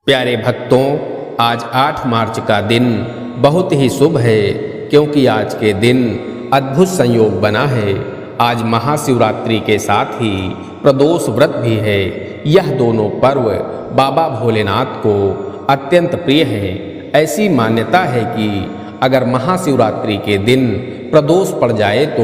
प्यारे भक्तों, आज 8 मार्च का दिन बहुत ही शुभ है, क्योंकि आज के दिन अद्भुत संयोग बना है। आज महाशिवरात्रि के साथ ही प्रदोष व्रत भी है। यह दोनों पर्व बाबा भोलेनाथ को अत्यंत प्रिय हैं। ऐसी मान्यता है कि अगर महाशिवरात्रि के दिन प्रदोष पड़ जाए तो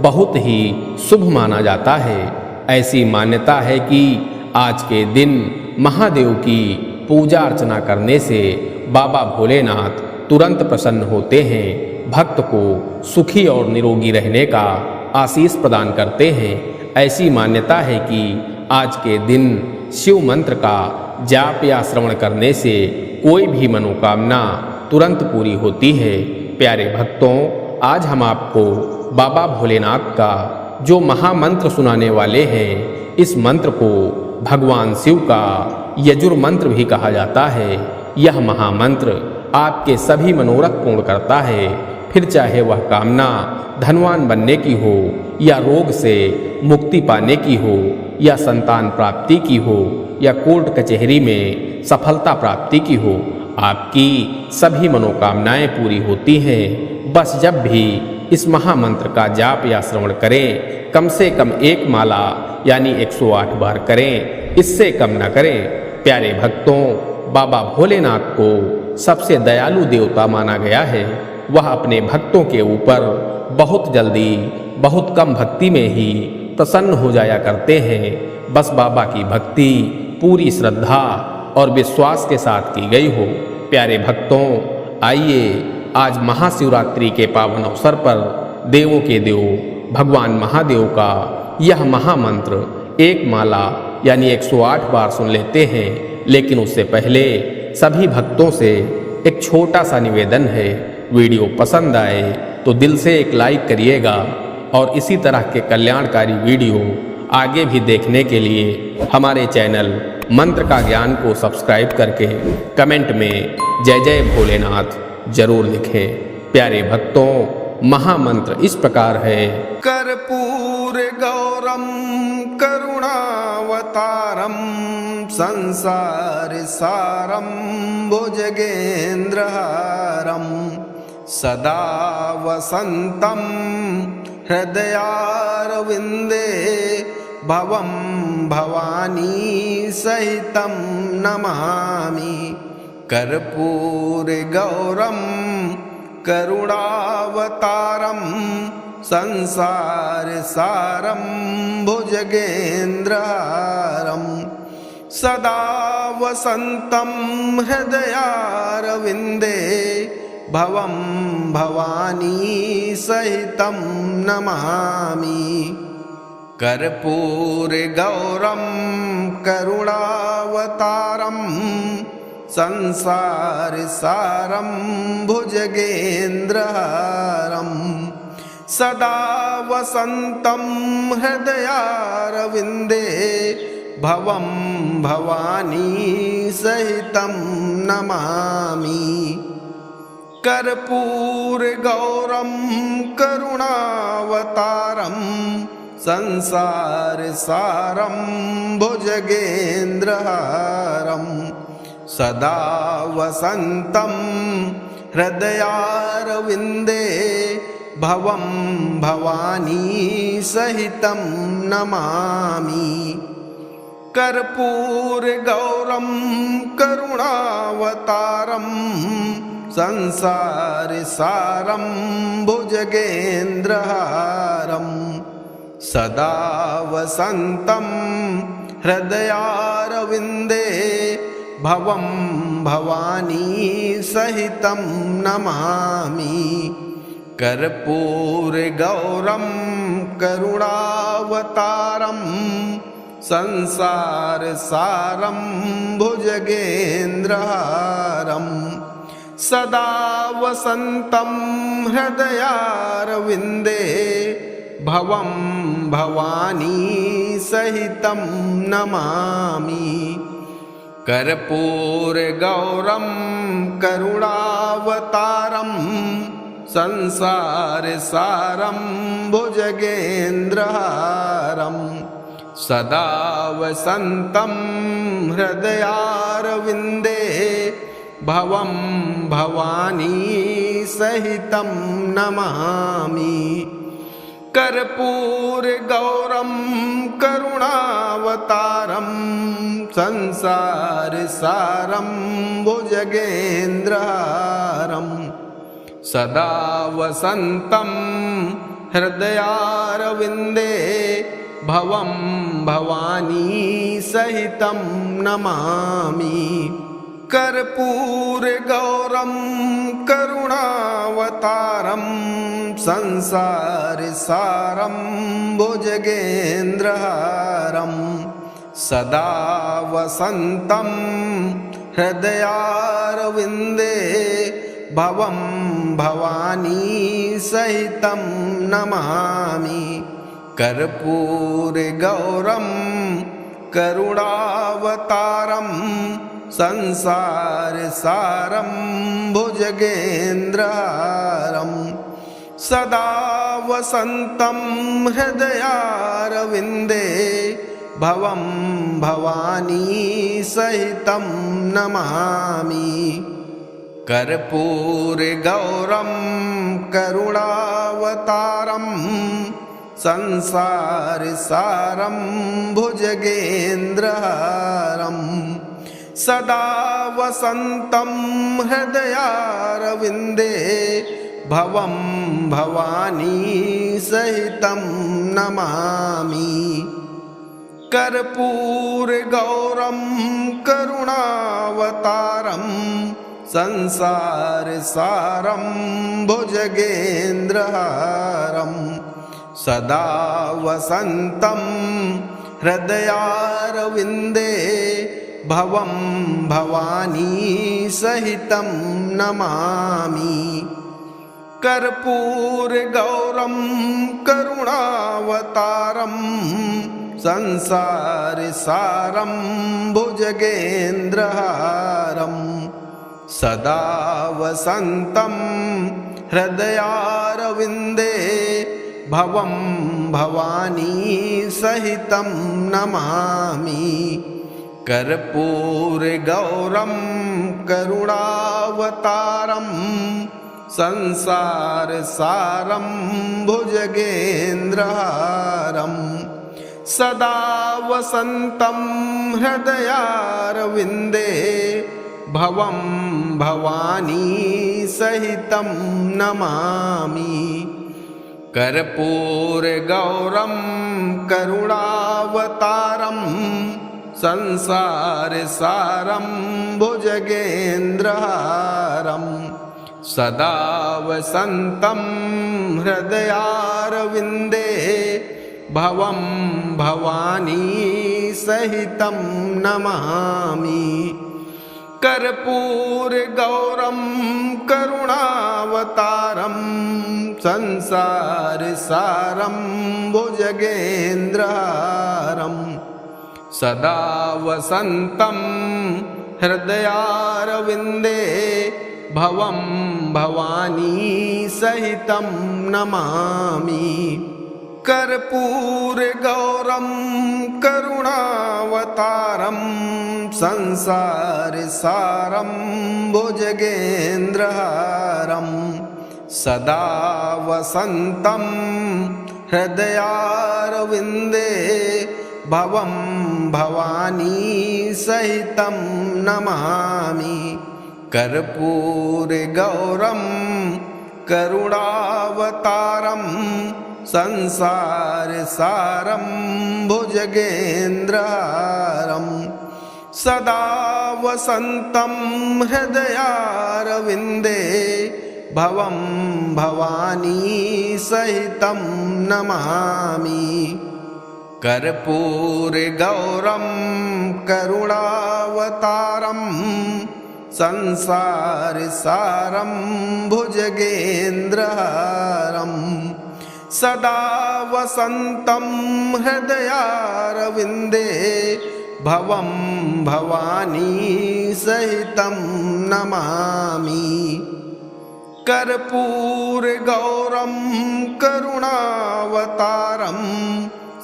बहुत ही शुभ माना जाता है। ऐसी मान्यता है कि आज के दिन महादेव की पूजा अर्चना करने से बाबा भोलेनाथ तुरंत प्रसन्न होते हैं, भक्त को सुखी और निरोगी रहने का आशीष प्रदान करते हैं। ऐसी मान्यता है कि आज के दिन शिव मंत्र का जाप या श्रवण करने से कोई भी मनोकामना तुरंत पूरी होती है। प्यारे भक्तों, आज हम आपको बाबा भोलेनाथ का जो महामंत्र सुनाने वाले हैं, इस मंत्र को भगवान शिव का यजुर मंत्र भी कहा जाता है। यह महामंत्र आपके सभी मनोरथ पूर्ण करता है, फिर चाहे वह कामना धनवान बनने की हो, या रोग से मुक्ति पाने की हो, या संतान प्राप्ति की हो, या कोर्ट कचहरी में सफलता प्राप्ति की हो। आपकी सभी मनोकामनाएं पूरी होती हैं। बस जब भी इस महामंत्र का जाप या श्रवण करें, कम से कम 1 माला यानी 108 बार करें, इससे कम न करें। प्यारे भक्तों, बाबा भोलेनाथ को सबसे दयालु देवता माना गया है। वह अपने भक्तों के ऊपर बहुत जल्दी, बहुत कम भक्ति में ही प्रसन्न हो जाया करते हैं। बस बाबा की भक्ति पूरी श्रद्धा और विश्वास के साथ की गई हो। प्यारे भक्तों, आइए आज महाशिवरात्रि के पावन अवसर पर देवों के देव भगवान महादेव का यह महामंत्र 1 माला यानी 108 बार सुन लेते हैं। लेकिन उससे पहले सभी भक्तों से एक छोटा सा निवेदन है, वीडियो पसंद आए तो दिल से एक लाइक करिएगा, और इसी तरह के कल्याणकारी वीडियो आगे भी देखने के लिए हमारे चैनल मंत्र का ज्ञान को सब्सक्राइब करके कमेंट में जय जय भोलेनाथ जरूर लिखें। प्यारे भक्तों, महामंत्र इस प्रकार है। कर्पूर गौरम करुणावतारम संसार सारम भुजगेन्द्रहारम सदा वसंतम हृदयारविंदे भवम भवानी सहितं नमामि। कर्पूर गौरम करुणावतारम संसार सारम भुजगेन्द्रहारम सदा वसंतम हृदयारविंदे भवम भवानी सहितं नमामि। कर्पूर गौरम करुणावतारम संसार सारम भुजगेन्द्रहारम सदा वसंतम हृदयारविंदे भवम भवानी सहितं नमामि। कर्पूर गौरम करुणावतारम संसार सारम भुजगेन्द्रहारम सदा वसंतम हृदयारविंदे भवम भवानी सहितं नमामि। कर्पूर गौरम करुणावतारम संसार सारम भुजगेन्द्रहारम सदा वसंतम हृदयारविंदे भवम भवानी सहितं नमामि। कर्पूर गौरम करुणावतारम संसार सारम भुजगेन्द्रहारम सदा वसंतम हृदयारविंदे भवम भवानी सहितं नमामि। कर्पूर गौरम करुणावतारम संसार सारम भुजगेन्द्रहारम सदा वसन्तं हृदयारविन्दे भवं भवानी सहितं नमामि कर्पूरगौरं करुणावतारं संसारसारं भुजगेन्द्रहारं सदा वसन्तं हृदयारविन्दे भवं भवानी सहितं नमामि कर्पूरगौरं करुणावतारं संसारसारं भुजगेन्द्रहारं सदा वसन्तं हृदयारविन्दे भवं भवानी सहितं नमामि कर्पूरगौरं करुणावतारं संसारसारं भुजगेन्द्रहारं सदा वसन्तं हृदयारविन्दे भवं भवानी सहितं नमामि कर्पूरगौरं करुणावतारं संसारसारं भुजगेन्द्रहारं सदा वसन्तं हृदयारविन्दे भवं भवानी सहितं नमामि कर्पूरगौरं करुणावतारं संसारसारं भुजगेन्द्रहारं सदा वसन्तं हृदयारविन्दे भवं भवानी सहितं नमामि कर्पूरगौरं करुणावतारं संसारसारं भुजगेन्द्रहारं सदा वसन्तं हृदयारविन्दे भवं भवानी सहितं नमामि कर्पूरगौरं करुणावतारं संसारसारं भुजगेन्द्रहारं सदा वसन्तं हृदयारविन्दे भवं भवानी सहितं नमामि कर्पूरगौरं करुणावतारं संसारसारं भुजगेन्द्रहारं सदा वसन्तं हृदयारविन्दे भवं भवानी सहितं नमामि कर्पूरगौरं करुणावतारं संसारसारं भुजगेन्द्रहारं सदा वसन्तं हृदयारविन्दे भवं भवानी सहितं नमामि कर्पूरगौरं करुणावतारं संसारसारं भुजगेन्द्रहारं सदा वसन्तं हृदयारविन्दे भवं भवानी सहितं नमामि कर्पूरगौरं करुणावतारं संसारसारं भुजगेन्द्रहारं सदा वसन्तं हृदयारविन्दे भवं भवानी सहितं नमामि कर्पूरगौरं करुणावतारं संसारसारं भुजगेन्द्रहारं सदा वसन्तं हृदयारविन्दे भवं भवानी सहितं नमामि कर्पूरगौरं करुणावतारं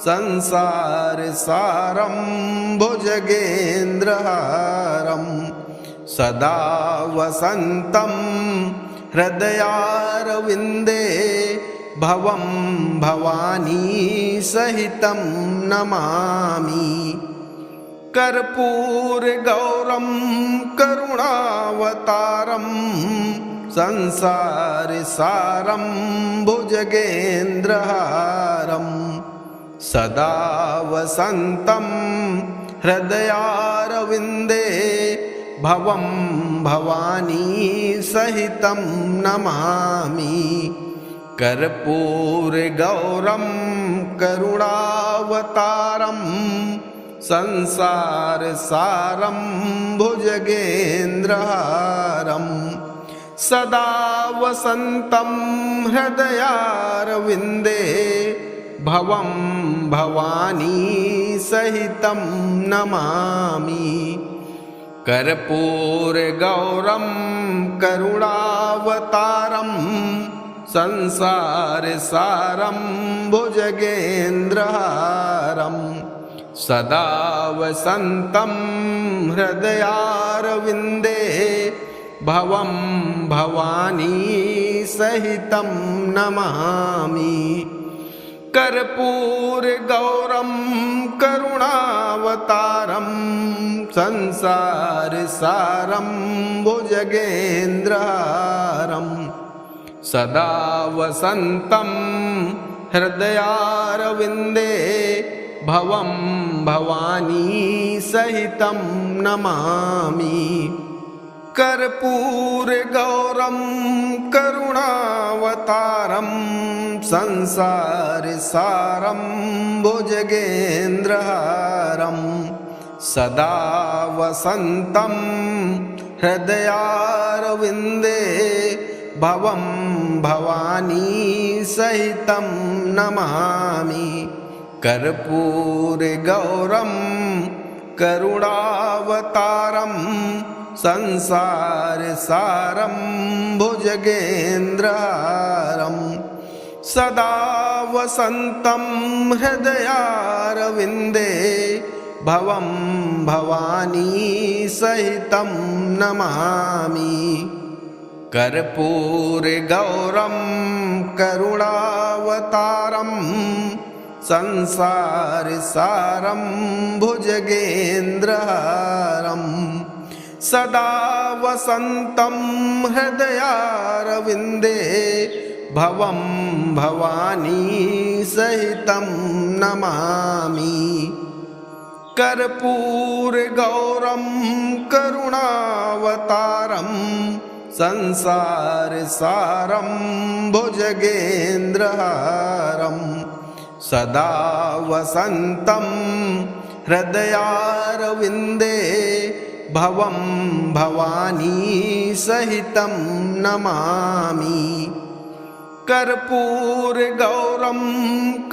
संसारसारं भुजगेन्द्रहारं सदा वसन्तं हृदयारविन्दे भवं भवानी सहितं नमामि। कर्पूरगौरं करुणावतारं संसारसारं भुजगेन्द्रहारं सदा वसन्तं हृदयारविन्दे भवं भवानी सहितं नमामि। कर्पूरगौरं करुणावतारं संसारसारं भुजगेन्द्रहारं सदा वसन्तं हृदयारविन्दे भवं भवानी सहितं नमामि। कर्पूरगौरं करुणावतारं संसारसारं भुजगेन्द्रहारं सदा वसन्तं हृदयारविन्दे भवं भवानी सहितं नमामि। कर्पूरगौरं करुणावतारं संसारसारं भुजगेन्द्रहारं सदा वसन्तं हृदयारविन्दे भवं भवानी सहितं नमामि। कर्पूरगौरं करुणावतारं संसारसारं भुजगेन्द्रहारं सदा वसन्तं हृदयारविन्दे भवं भवानी सहितं नमामि। कर्पूरगौरं करुणावतारं संसारसारं भुजगेन्द्रहारं सदा वसन्तं हृदयारविन्दे भवं भवानी सहितं नमामि। कर्पूरगौरं करुणावतारं संसारसारं भुजगेन्द्रहारं सदा वसन्तं हृदयारविन्दे भवं भवानी सहितं नमामि। कर्पूरगौरं करुणावतारं संसारसारं भुजगेन्द्रहारं सदा वसन्तं हृदयारविन्दे भवं भवानी सहितं नमामि। कर्पूरगौरं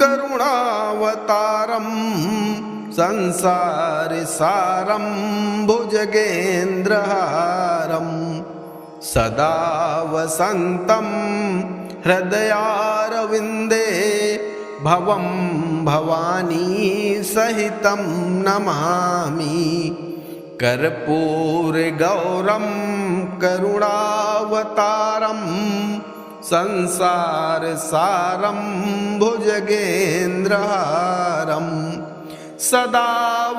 करुणावतारं संसारसारं भुजगेन्द्रहारं सदा वसन्तं हृदयारविन्दे भवं भवानी सहितं नमामि। कर्पूरगौरं करुणावतारं संसारसारं भुजगेन्द्रहारं सदा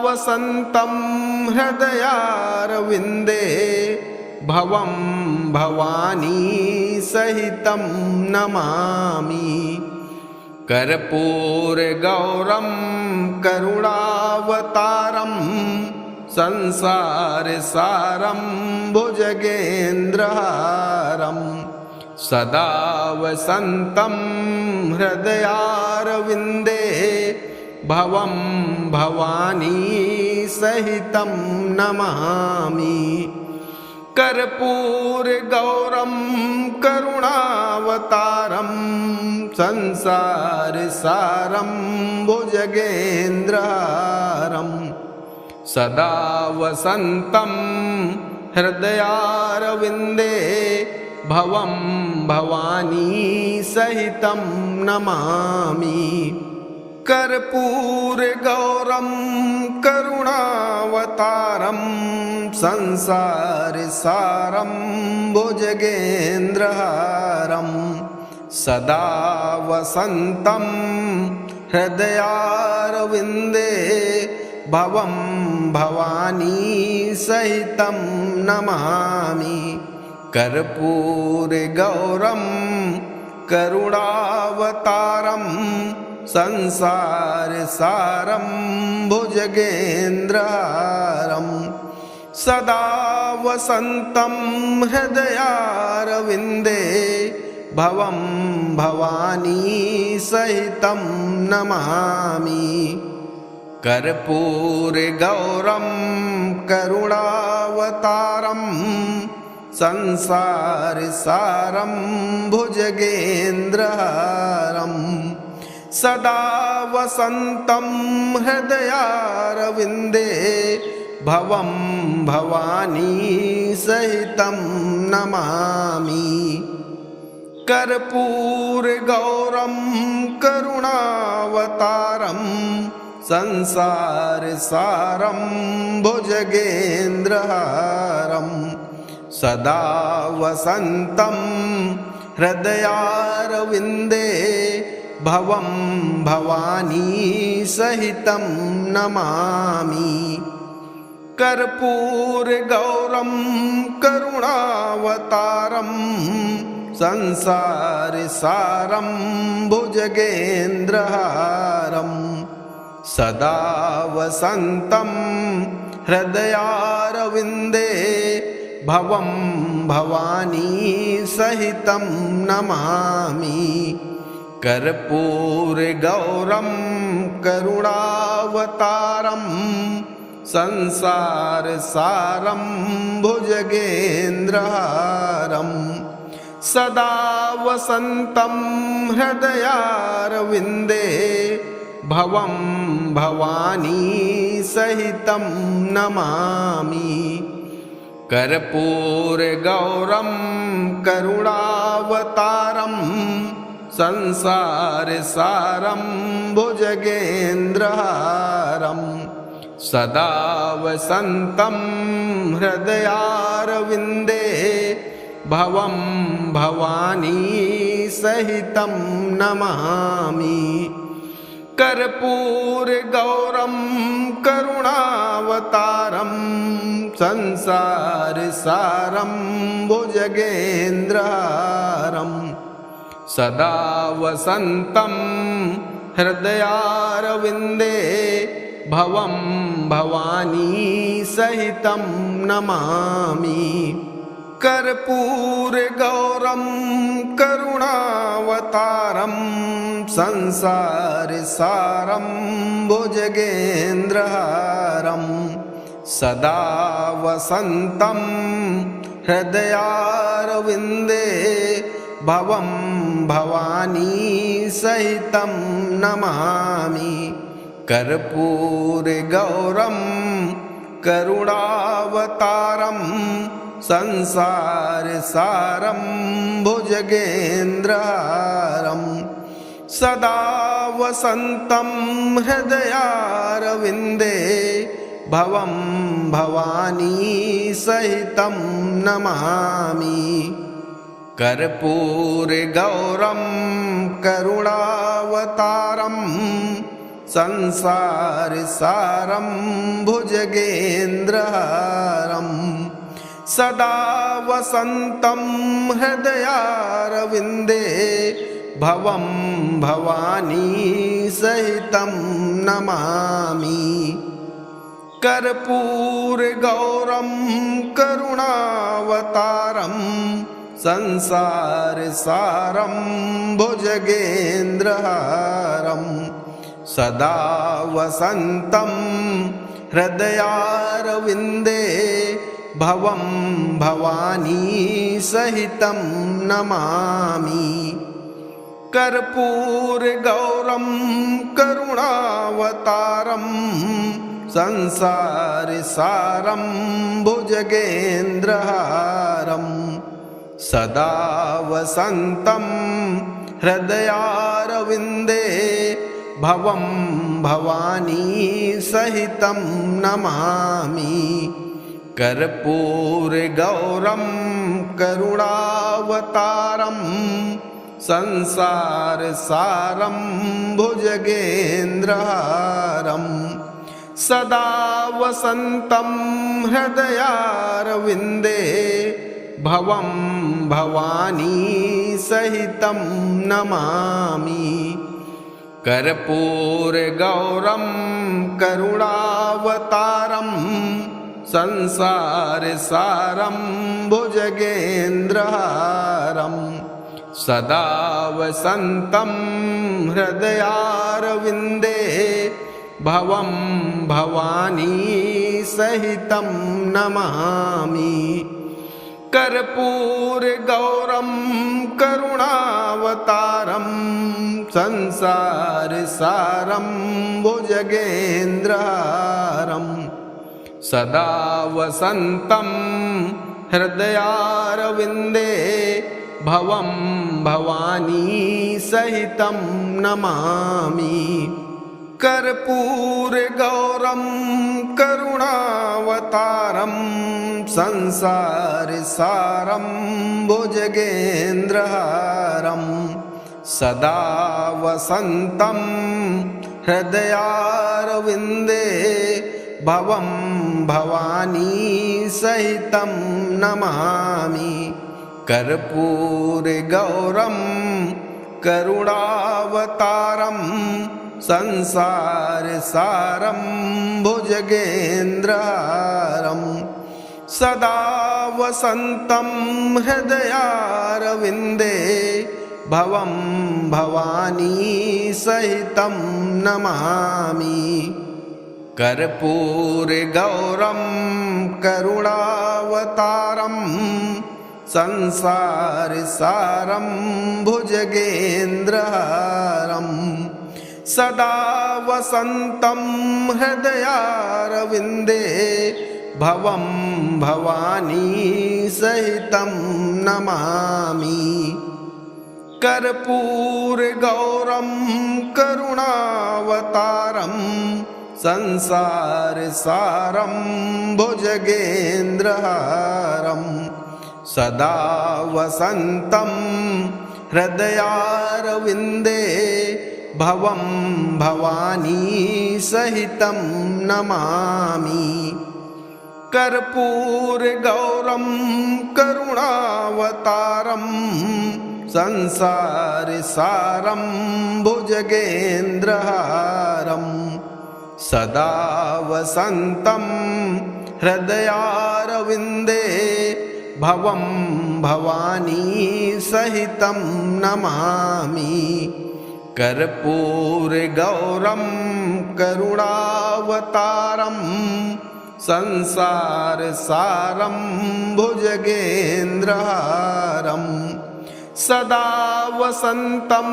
वसन्तं हृदयारविन्दे भवं भवानी सहितं नमामि। कर्पूरगौरं करुणावतारं संसारसारं भुजगेन्द्रहारं सदा वसन्तं हृदयारविन्दे भवं भवानी सहितं नमामि। कर्पूरगौरं करुणावतारं संसारसारं भुजगेन्द्रहारं सदा वसन्तं हृदयारविन्दे भवं भवानी सहितं नमामि। कर्पूरगौरं करुणावतारं संसारसारं भुजगेन्द्रहारं सदा वसन्तं हृदयारविन्दे भवं भवानी सहितं नमामि। कर्पूरगौरं करुणावतारं संसारसारं भुजगेन्द्रहारं सदा वसन्तं हृदयारविन्दे भवं भवानी सहितं नमामि। कर्पूरगौरं करुणावतारं संसारसारं भुजगेन्द्रहारं सदा वसन्तं हृदयारविन्दे भवं भवानी सहितं नमामि। कर्पूरगौरं करुणावतारं संसारसारं भुजगेन्द्रहारं सदा वसन्तं हृदयारविन्दे भवं भवानी सहितं नमामि। कर्पूरगौरं करुणावतारं संसारसारं भुजगेन्द्रहारं सदा वसन्तं हृदयारविन्दे भवं भवानी सहितं नमामि। कर्पूरगौरं करुणावतारं संसारसारं भुजगेन्द्रहारं सदा वसन्तं हृदयारविन्दे भवं भवानी सहितं नमामि। कर्पूरगौरं करुणावतारं संसारसारं भुजगेन्द्रहारं सदा वसन्तं हृदयारविन्दे भवं भवानी सहितं नमामि। कर्पूरगौरं करुणावतारं संसारसारं भुजगेन्द्रहारं सदा वसन्तं हृदयारविन्दे भवं भवानी सहितं नमामि। कर्पूरगौरं करुणावतारं संसारसारं भुजगेन्द्रहारं सदा वसन्तं हृदयारविन्दे भवं भवानी सहितं नमामि। कर्पूरगौरं करुणावतारं संसारसारं भुजगेन्द्रहारं सदा वसन्तं हृदयारविन्दे भवं भवानी सहितं नमामि। कर्पूरगौरं करुणावतारं संसारसारं भुजगेन्द्रहारं सदा वसन्तं हृदयारविन्दे भवं भवानी सहितं नमामि। कर्पूरगौरं करुणावतारं संसारसारं भुजगेन्द्रहारं सदा वसन्तं हृदयारविन्दे भवं भवानी सहितं नमामि। कर्पूरगौरं करुणावतारं संसारसारं भुजगेन्द्रहारं सदा वसन्तं हृदयारविन्दे भवं भवानी सहितं नमामि कर्पूरगौरं करुणावतारं संसारसारं भुजगेन्द्रहारं सदा वसन्तं हृदयारविन्दे भवं भवानी सहितं नमामि कर्पूरगौरं करुणावतारं संसारसारं भुजगेन्द्रहारं सदा वसन्तं हृदयारविन्दे भवं भवानी सहितं नमामि कर्पूरगौरं करुणावतारं संसारसारं भुजगेन्द्रहारं सदा वसन्तं हृदयारविन्दे भवं भवानी सहितं नमामि कर्पूरगौरं करुणावतारं संसारसारं भुजगेन्द्रहारं सदा वसन्तं हृदयारविन्दे भवं भवानी सहितं नमामि कर्पूरगौरं करुणावतारं संसारसारं भुजगेन्द्रहारं सदा वसन्तं हृदयारविन्दे भवं भवानी सहितं नमामि कर्पूरगौरं करुणावतारं संसारसारं भुजगेन्द्रहारं सदा वसन्तं हृदयारविन्दे भवं भवानी सहितं नमामि कर्पूरगौरं करुणावतारं संसारसारं भुजगेन्द्रहारं सदा वसन्तं हृदयारविन्दे भवं भवानी सहितं नमामि कर्पूरगौरं करुणावतारं संसारसारं भुजगेन्द्रहारं सदा वसन्तं हृदयारविन्दे भवं भवानी सहितं नमामि कर्पूरगौरं करुणावतारं संसारसारं भुजगेन्द्रहारं सदा वसन्तं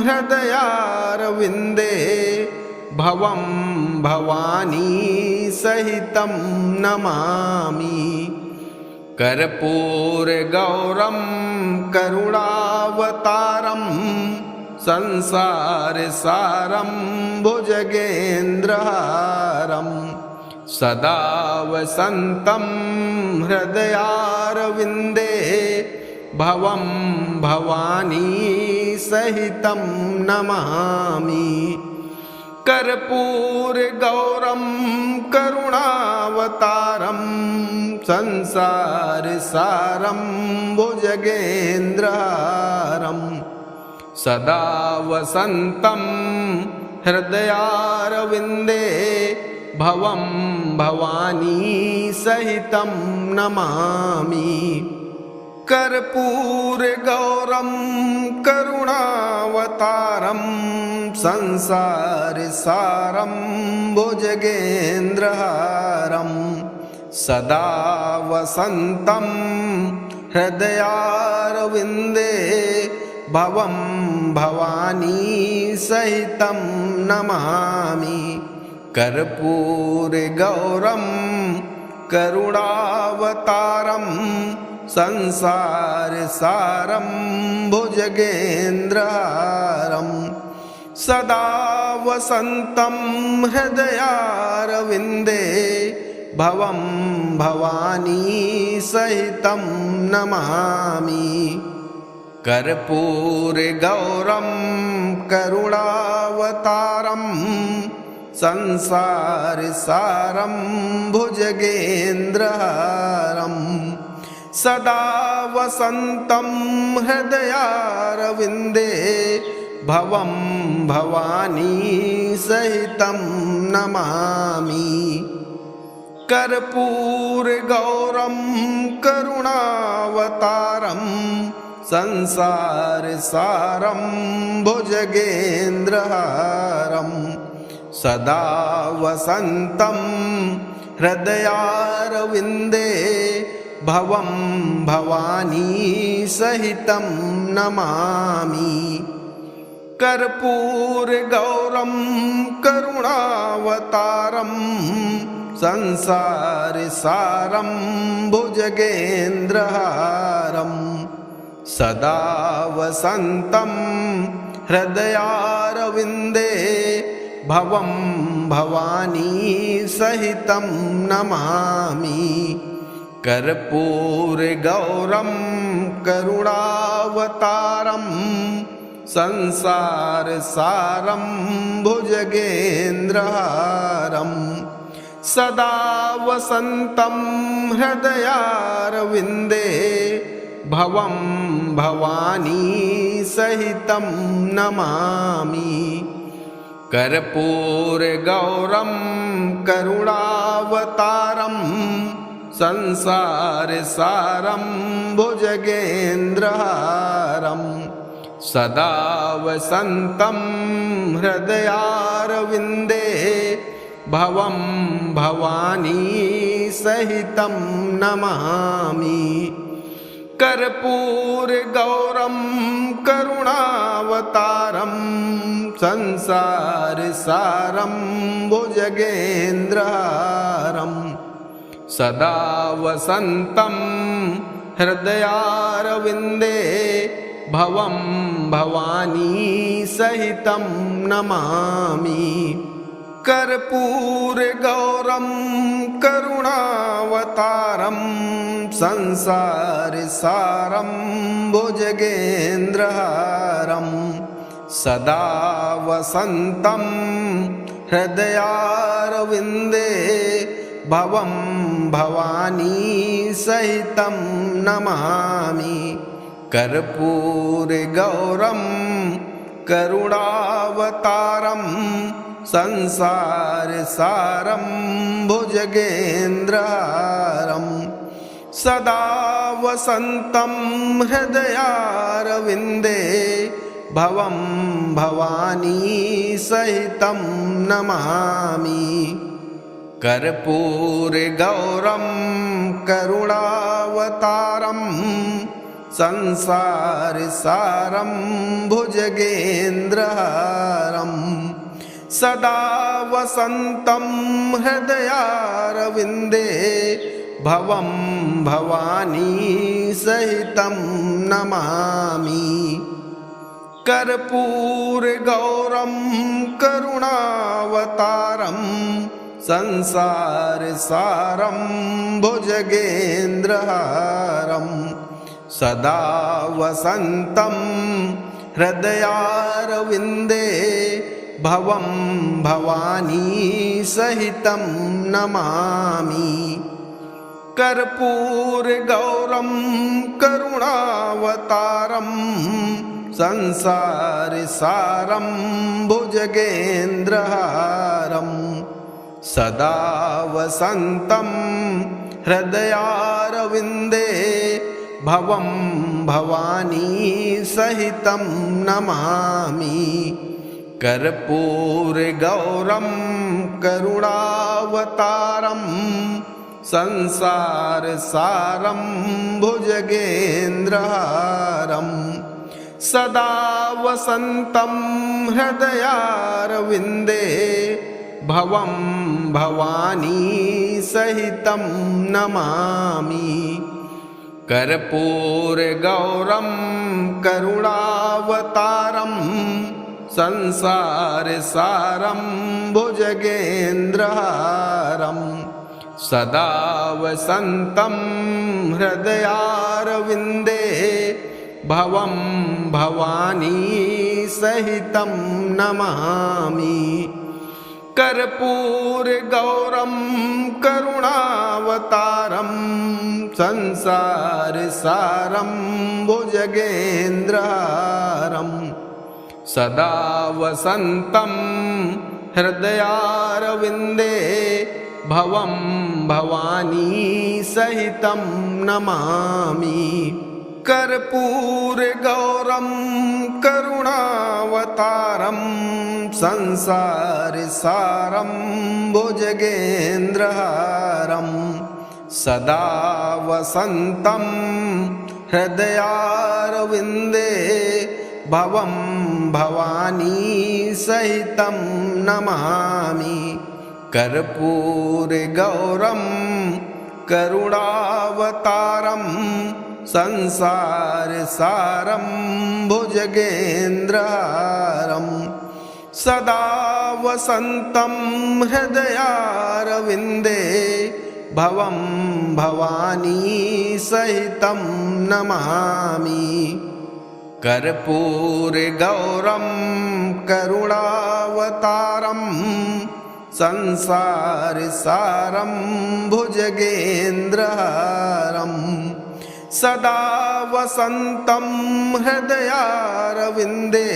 हृदयारविन्दे भवं भवानी सहितं नमामि कर्पूरगौरं करुणावतारं संसारसारं भुजगेन्द्रहारं सदा वसन्तं हृदयारविन्दे भवं भवानी सहितं नमामि कर्पूरगौरं करुणावतारं संसारसारं भुजगेन्द्रहारं सदा वसन्तं हृदयारविन्दे भवं भवानी सहितं नमामि कर्पूरगौरं करुणावतारं संसारसारं भुजगेन्द्रहारं सदा वसन्तं हृदयारविन्दे भवं भवानी सहितं नमामि कर्पूरगौरं करुणावतारं संसारसारं भुजगेन्द्रहारं सदा वसन्तं हृदयारविन्दे भवं भवानी सहितं नमामि कर्पूरगौरं करुणावतारं संसारसारं भुजगेन्द्रहारं सदा वसन्तं हृदयारविन्दे भवं भवानी सहितं नमामि कर्पूरगौरं करुणावतारं संसारसारं भुजगेन्द्रहारं सदा वसन्तं हृदयारविन्दे भवं भवानी सहितं नमामि कर्पूरगौरं करुणावतारं संसारसारं भुजगेन्द्रहारं सदा वसन्तं हृदयारविन्दे भवं भवानी सहितं नमामि कर्पूरगौरं करुणावतारं संसारसारं भुजगेन्द्रहारं सदा वसन्तं हृदयारविन्दे भवं भवानी सहितं नमामि कर्पूरगौरं करुणावतारं संसारसारं भुजगेन्द्रहारं सदा वसन्तं हृदयारविन्दे भवं भवानी सहितं नमामि कर्पूरगौरं करुणावतारं संसारसारं भुजगेन्द्रहारं सदा वसन्तं हृदयारविन्दे भवं भवानी सहितं नमामि कर्पूरगौरं करुणावतारं संसारसारं भुजगेन्द्रहारं सदा वसन्तं हृदयारविन्दे भवं भवानी सहितं नमामि कर्पूरगौरं करुणावतारं संसारसारं भुजगेन्द्रहारं सदा वसन्तं हृदयारविन्दे भवं भवानी सहितं नमामि कर्पूरगौरं करुणावतारं संसारसारं भुजगेन्द्रहारं सदा वसन्तं हृदयारविन्दे भवं भवानी सहितं नमामि कर्पूरगौरं करुणावतारं संसारसारं भुजगेन्द्रहारं सदा वसन्तं हृदयारविन्दे भवं भवानी सहितं नमामि कर्पूरगौरं करुणावतारं संसारसारं भुजगेन्द्रहारं सदा वसन्तं हृदयारविन्दे भवं भवानी सहितं नमामि कर्पूरगौरं करुणावतारं संसारसारं भुजगेन्द्रहारं सदा वसन्तं हृदयारविन्दे भवं भवानी सहितं नमामि कर्पूरगौरं करुणावतारं संसारसारं भुजगेन्द्रहारं सदा वसन्तं हृदयारविन्दे भवं भवानी सहितं नमामि। कर्पूरगौरं करुणावतारं संसारसारं भुजगेन्द्रहारं सदा वसन्तं हृदयारविन्दे भवं भवानी सहितं नमामि। कर्पूरगौरं करुणावतारं संसारसारं भुजगेन्द्रहारं सदा वसन्तं हृदयारविन्दे भवं भवानी सहितं नमामि। कर्पूरगौरं करुणावतारं संसारसारं भुजगेन्द्रहारं सदा वसन्तं हृदयारविन्दे भवं भवानी सहितं नमामि। कर्पूरगौरं करुणावतारं संसारसारं भुजगेन्द्रहारं सदा वसन्तं हृदयारविन्दे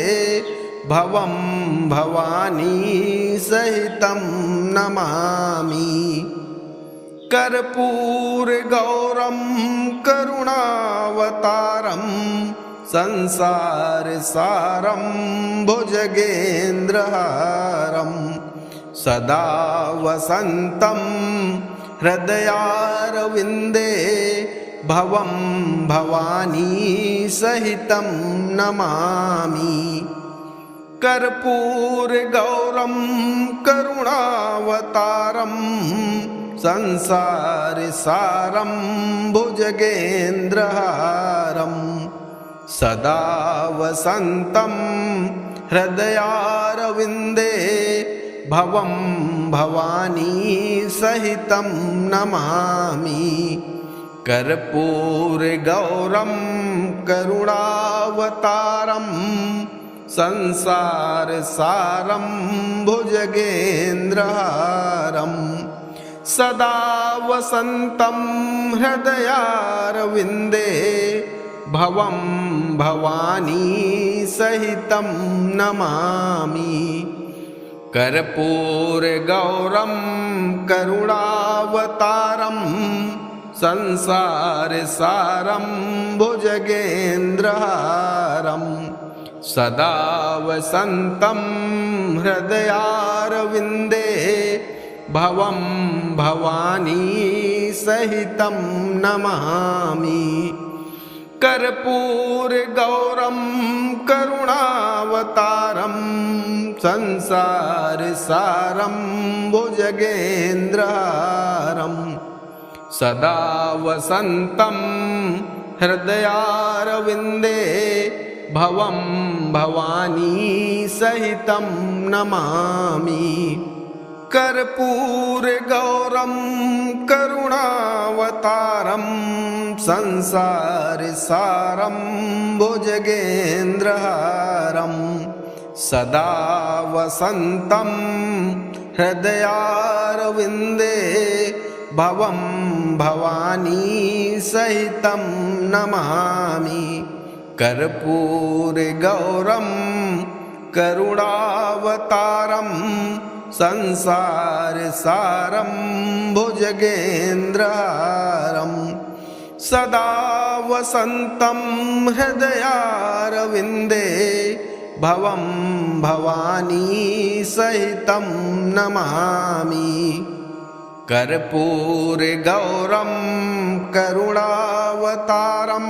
भवं भवानी सहितं नमामि। कर्पूरगौरं करुणावतारं संसारसारं भुजगेन्द्रहारं सदा वसन्तं हृदयारविन्दे भवं भवानी सहितं नमामि। कर्पूरगौरं करुणावतारं संसारसारं भुजगेन्द्रहारं सदा वसन्तं हृदयारविन्दे भवं भवानी सहितं नमामि। कर्पूरगौरं करुणावतारं संसारसारं भुजगेन्द्रहारं सदा वसन्तं हृदयारविन्दे भवं भवानी सहितं नमामि। कर्पूरगौरं करुणावतारं संसारसारं भुजगेन्द्रहारं सदा वसन्तं हृदयारविन्दे भवं भवानी सहितं नमामि। कर्पूरगौरं करुणावतारं संसारसारं भुजगेन्द्रहारं सदा वसन्तं हृदयारविन्दे भवं भवानी सहितं नमामि। कर्पूरगौरं करुणावतारं संसारसारं भुजगेन्द्रहारं सदा वसन्तं हृदयारविन्दे भवं भवानी सहितं नमामि। कर्पूरगौरं करुणावतारं संसारसारं भुजगेन्द्रहारं सदा वसन्तं हृदयारविन्दे भवं भवानी सहितं नमामि। कर्पूरगौरं करुणावतारं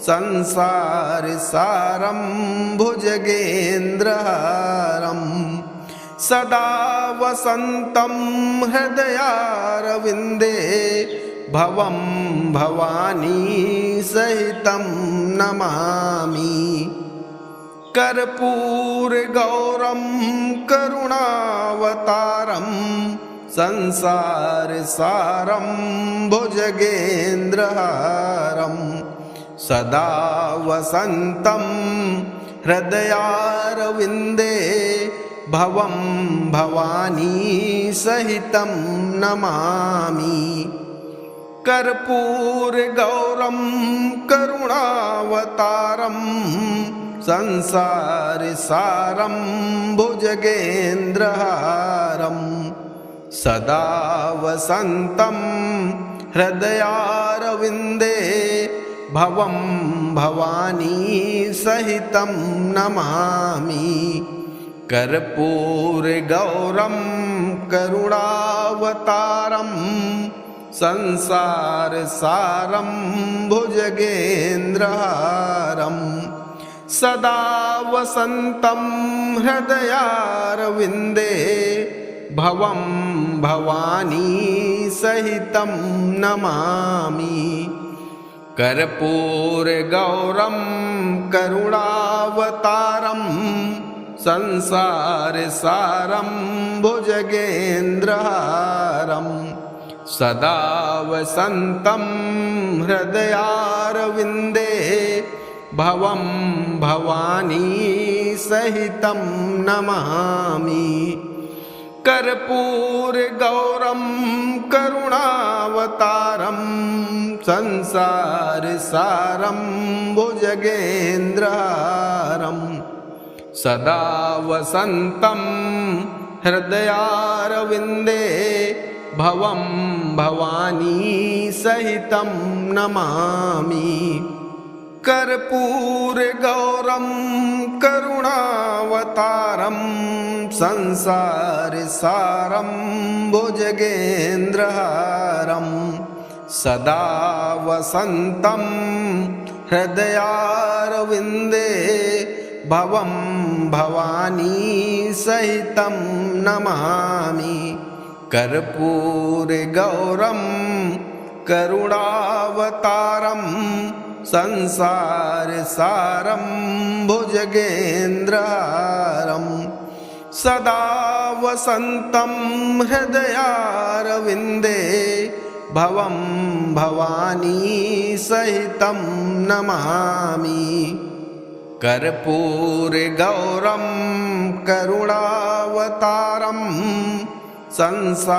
संसारसारं भुजगेन्द्रहारं सदा वसन्तं हृदयारविन्दे भवं भवानी सहितं नमामि। कर्पूरगौरं करुणावतारं संसारसारं भुजगेन्द्रहारं सदा वसन्तं हृदयारविन्दे भवं भवानी सहितं नमामि। कर्पूरगौरं करुणावतारं संसारसारं भुजगेन्द्रहारं सदा वसन्तं हृदयारविन्दे भवं भवानी सहितं नमामि। कर्पूरगौरं करुणावतारं संसारसारं भुजगेन्द्रहारं सदा वसन्तं हृदयारविन्दे भवं भवानी सहितं नमामि। कर्पूरगौरं करुणावतारं संसारसारं भुजगेन्द्रहारं सदा वसन्तं हृदयारविन्दे भवं भवानी सहितं नमामि। कर्पूरगौरं करुणावतारं संसारसारं भुजगेन्द्रहारं सदा वसन्तं हृदयारविन्दे भवं भवानी सहितं नमामि। कर्पूरगौरं करुणावतारं संसारसारं भुजगेन्द्रहारं सदा वसन्तं हृदयारविन्दे भवं भवानी सहितं नमामि। कर्पूरगौरं करुणावतारं संसारसारं भुजगेन्द्रहारं सदा वसन्तं हृदयारविन्दे भवं भवानी सहितं नमामि। कर्पूरगौरं करुणावतारं संसारसारं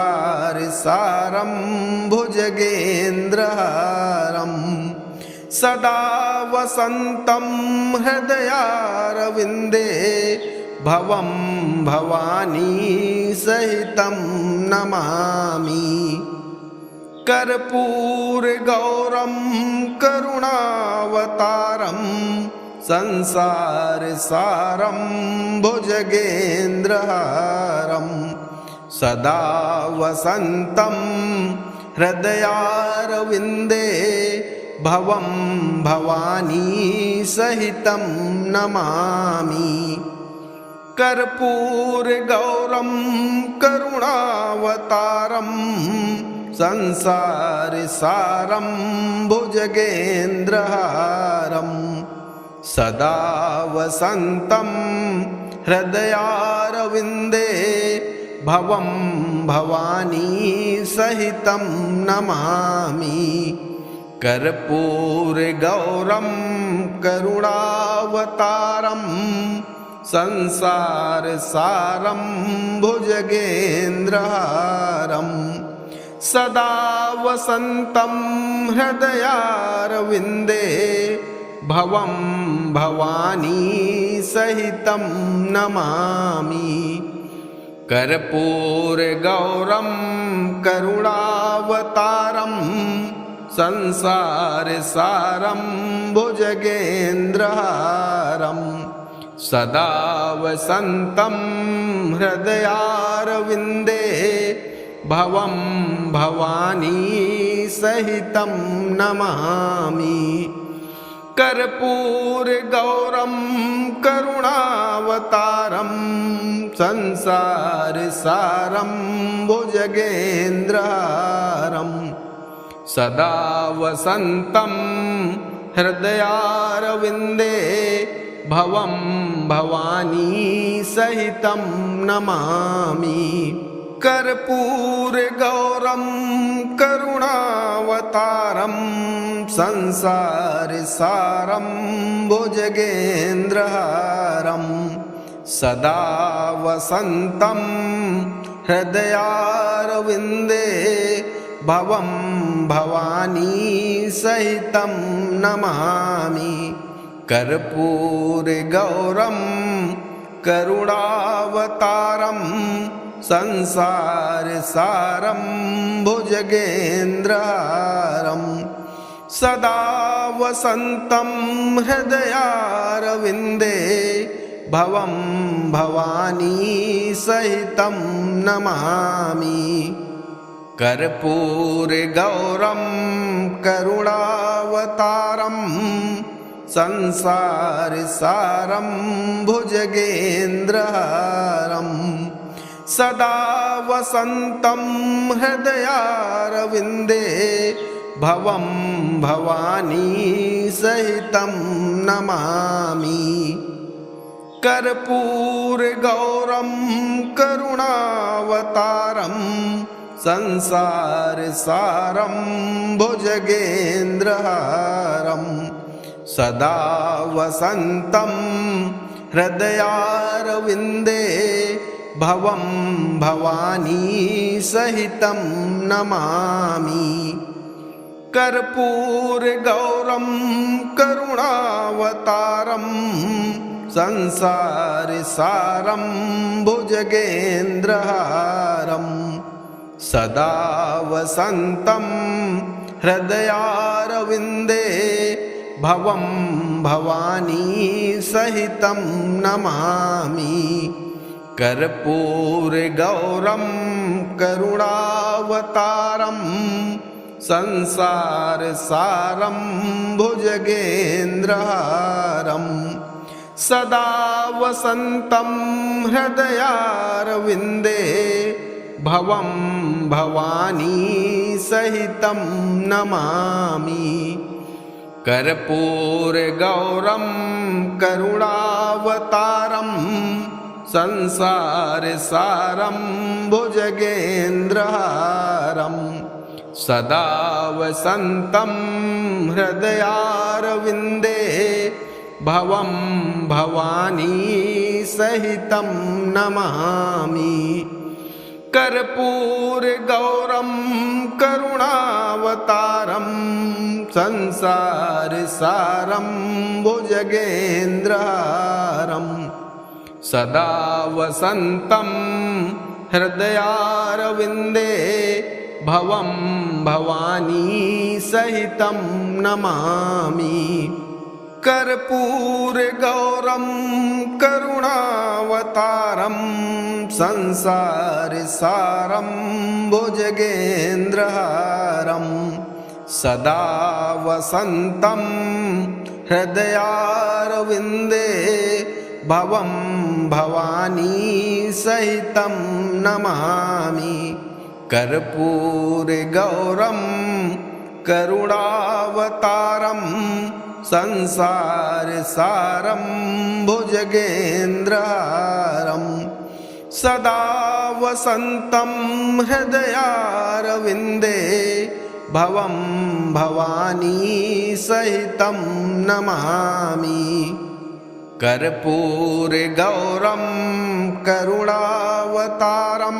भुजगेन्द्रहारं सदा वसन्तं हृदयारविन्दे भवं भवानी सहितं नमामि। कर्पूरगौरं करुणावतारं संसारसारं भुजगेन्द्रहारं सदा वसन्तं हृदयारविन्दे भवं भवानी सहितं नमामि। कर्पूरगौरं करुणावतारं संसारसारं भुजगेन्द्रहारं सदा वसन्तं हृदयारविन्दे भवं भवानी सहितं नमामि। कर्पूरगौरं करुणावतारं संसारसारं भुजगेन्द्रहारं सदा वसन्तं हृदयारविन्दे भवं भवानी सहितं नमामि। कर्पूरगौरं करुणावतारं संसारसारं भुजगेन्द्रहारं सदा वसन्तं हृदयारविन्दे भवं भवानी सहितं नमामि। कर्पूरगौरं करुणावतारं संसारसारं भुजगेन्द्रहारं सदा वसन्तं हृदयारविन्दे भवं भवानी सहितं नमामि कर्पूरगौरं करुणावतारं संसारसारं भुजगेन्द्रहारं सदा वसन्तं हृदयारविन्दे भवं भवानी सहितं नमामि कर्पूरगौरं करुणावतारं संसारसारं भुजगेन्द्रहारं सदा वसन्तं हृदयारविन्दे भवं भवानी सहितं नमामि कर्पूरगौरं करुणावतारं संसारसारं भुजगेन्द्रहारं सदा वसन्तं हृदयारविन्दे भवं भवानी सहितं नमामि कर्पूरगौरं करुणावतारं संसारसारं भुजगेन्द्रहारं सदा वसन्तं हृदयारविन्दे भवं भवानी सहितं नमामि कर्पूरगौरं करुणावतारं संसारसारं भुजगेन्द्रहारं सदा वसन्तं हृदयारविन्दे भवं भवानी सहितं नमामि कर्पूरगौरं करुणावतारं संसारसारं भुजगेन्द्रहारं सदा वसन्तं हृदयारविन्दे भवं भवानी सहितं नमामि कर्पूरगौरं करुणावतारं संसारसारं भुजगेन्द्रहारं सदा वसन्तं हृदयारविन्दे भवं भवानी सहितं नमामि कर्पूरगौरं करुणावतारं संसारसारं भुजगेन्द्रहारं सदा वसन्तं हृदयारविन्दे भवं भवानी सहितं नमामि कर्पूरगौरं करुणावतारं संसारसारं भुजगेन्द्रहारं सदा वसन्तं हृदयारविन्दे भवं भवानी सहितं नमामि कर्पूरगौरं करुणावतारं संसारसारं भुजगेन्द्रहारं सदा वसन्तं हृदयारविन्दे भवं भवानी सहितं नमामि कर्पूरगौरं करुणावतारं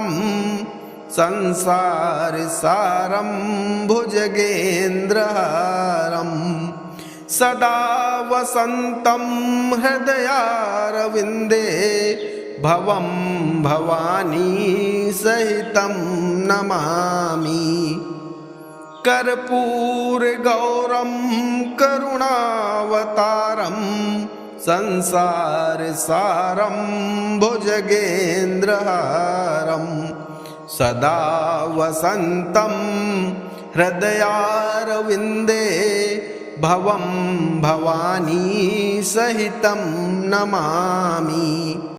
संसारसारं भुजगेन्द्रहारं सदा वसन्तं हृदयारविन्दे भवं भवानी सहितं नमामि कर्पूरगौरं करुणावतारं संसारसारं भुजगेन्द्रहारं सदा वसन्तं हृदयारविन्दे भवं भवानी सहितं नमामि।